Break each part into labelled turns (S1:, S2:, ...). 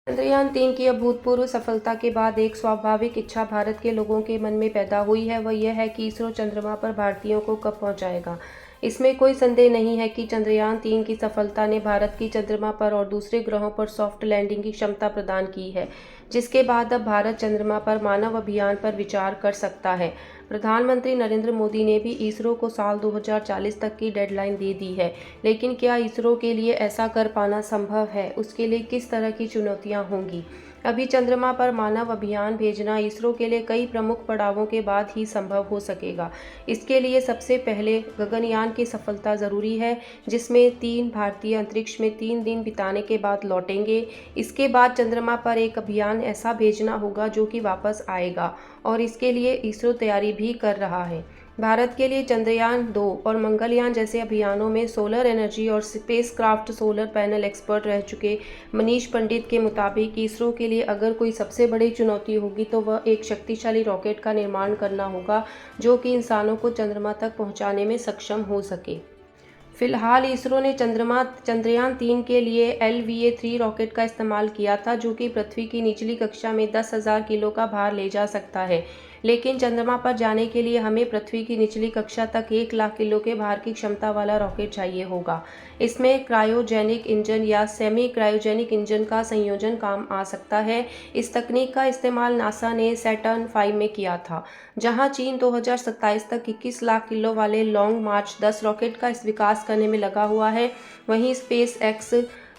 S1: चंद्रयान-3 की अभूतपूर्व सफलता के बाद एक स्वाभाविक इच्छा भारत के लोगों के मन में पैदा हुई है, वह यह है कि इसरो चंद्रमा पर भारतीयों को कब पहुंचाएगा। इसमें कोई संदेह नहीं है कि चंद्रयान-3 की सफलता ने भारत की चंद्रमा पर और दूसरे ग्रहों पर सॉफ्ट लैंडिंग की क्षमता प्रदान की है, जिसके बाद अब भारत चंद्रमा पर मानव अभियान पर विचार कर सकता है। प्रधानमंत्री नरेंद्र मोदी ने भी इसरो को साल 2040 तक की डेडलाइन दे दी है, लेकिन क्या इसरो के लिए ऐसा कर पाना संभव है? उसके लिए किस तरह की चुनौतियां होंगी? अभी चंद्रमा पर मानव अभियान भेजना इसरो के लिए कई प्रमुख पड़ावों के बाद ही संभव हो सकेगा। इसके लिए सबसे पहले गगनयान की सफलता जरूरी है, जिसमें 3 भारतीय अंतरिक्ष में 3 दिन बिताने के बाद लौटेंगे। इसके बाद चंद्रमा पर एक अभियान ऐसा भेजना होगा जो कि वापस आएगा, और इसके लिए इसरो तैयारी भी कर रहा है। भारत के लिए चंद्रयान-2 और मंगलयान जैसे अभियानों में सोलर एनर्जी और स्पेसक्राफ्ट सोलर पैनल एक्सपर्ट रह चुके मनीष पंडित के मुताबिक इसरो के लिए अगर कोई सबसे बड़ी चुनौती होगी तो वह एक शक्तिशाली रॉकेट का निर्माण करना होगा, जो कि इंसानों को चंद्रमा तक पहुंचाने में सक्षम हो सके। फिलहाल इसरो ने चंद्रयान-3 के लिए LVA-3 रॉकेट का इस्तेमाल किया था, जो कि पृथ्वी की निचली कक्षा में 10,000 किलो का भार ले जा सकता है। लेकिन चंद्रमा पर जाने के लिए हमें पृथ्वी की निचली कक्षा तक 1 लाख किलो के भार की क्षमता वाला रॉकेट चाहिए होगा। इसमें क्रायोजेनिक इंजन या सेमी क्रायोजेनिक इंजन का संयोजन काम आ सकता है। इस तकनीक का इस्तेमाल नासा ने सैटर्न 5 में किया था, जहां चीन 2027 तक 21 लाख किलो वाले लॉन्ग मार्च 10 रॉकेट का विकास करने में लगा हुआ है। वहीं स्पेस एक्स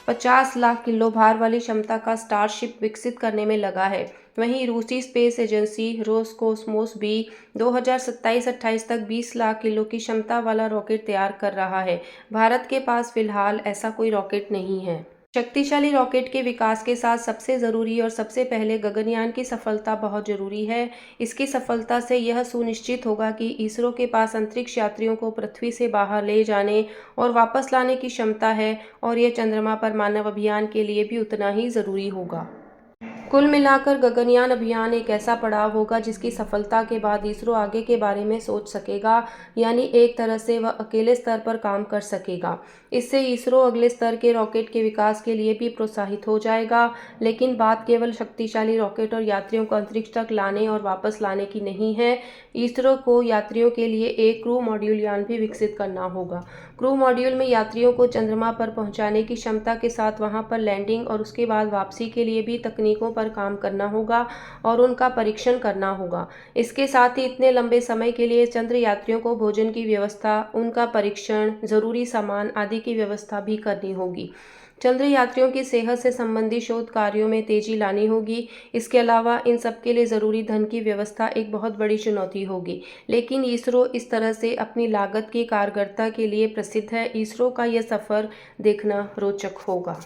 S1: 50 लाख किलो भार वाली क्षमता का स्टारशिप विकसित करने में लगा है। वहीं रूसी स्पेस एजेंसी रोसकोसमोस भी 2027-28 तक 20 लाख किलो की क्षमता वाला रॉकेट तैयार कर रहा है। भारत के पास फिलहाल ऐसा कोई रॉकेट नहीं है। शक्तिशाली रॉकेट के विकास के साथ सबसे ज़रूरी और सबसे पहले गगनयान की सफलता बहुत ज़रूरी है। इसकी सफलता से यह सुनिश्चित होगा कि इसरो के पास अंतरिक्ष यात्रियों को पृथ्वी से बाहर ले जाने और वापस लाने की क्षमता है, और यह चंद्रमा पर मानव अभियान के लिए भी उतना ही ज़रूरी होगा। कुल मिलाकर गगनयान अभियान एक ऐसा पड़ाव होगा जिसकी सफलता के बाद इसरो आगे के बारे में सोच सकेगा, यानी एक तरह से वह अकेले स्तर पर काम कर सकेगा। इससे इसरो अगले स्तर के रॉकेट के विकास के लिए भी प्रोत्साहित हो जाएगा। लेकिन बात केवल शक्तिशाली रॉकेट और यात्रियों को अंतरिक्ष तक लाने और वापस लाने की नहीं है। इसरो को यात्रियों के लिए एक क्रू मॉड्यूल यान भी विकसित करना होगा। क्रू मॉड्यूल में यात्रियों को चंद्रमा पर पहुंचाने की क्षमता के साथ वहां पर लैंडिंग और उसके बाद वापसी के लिए भी तकनीकों पर काम करना होगा और उनका परीक्षण करना होगा। इसके साथ ही इतने लंबे समय के लिए चंद्र यात्रियों को भोजन की व्यवस्था, उनका परीक्षण, जरूरी सामान आदि की व्यवस्था भी करनी होगी। चंद्र यात्रियों की सेहत से संबंधित शोध कार्यों में तेजी लानी होगी। इसके अलावा इन सब के लिए ज़रूरी धन की व्यवस्था एक बहुत बड़ी चुनौती होगी। लेकिन इसरो इस तरह से अपनी लागत की कारगरता के लिए प्रसिद्ध है। इसरो का यह सफ़र देखना रोचक होगा।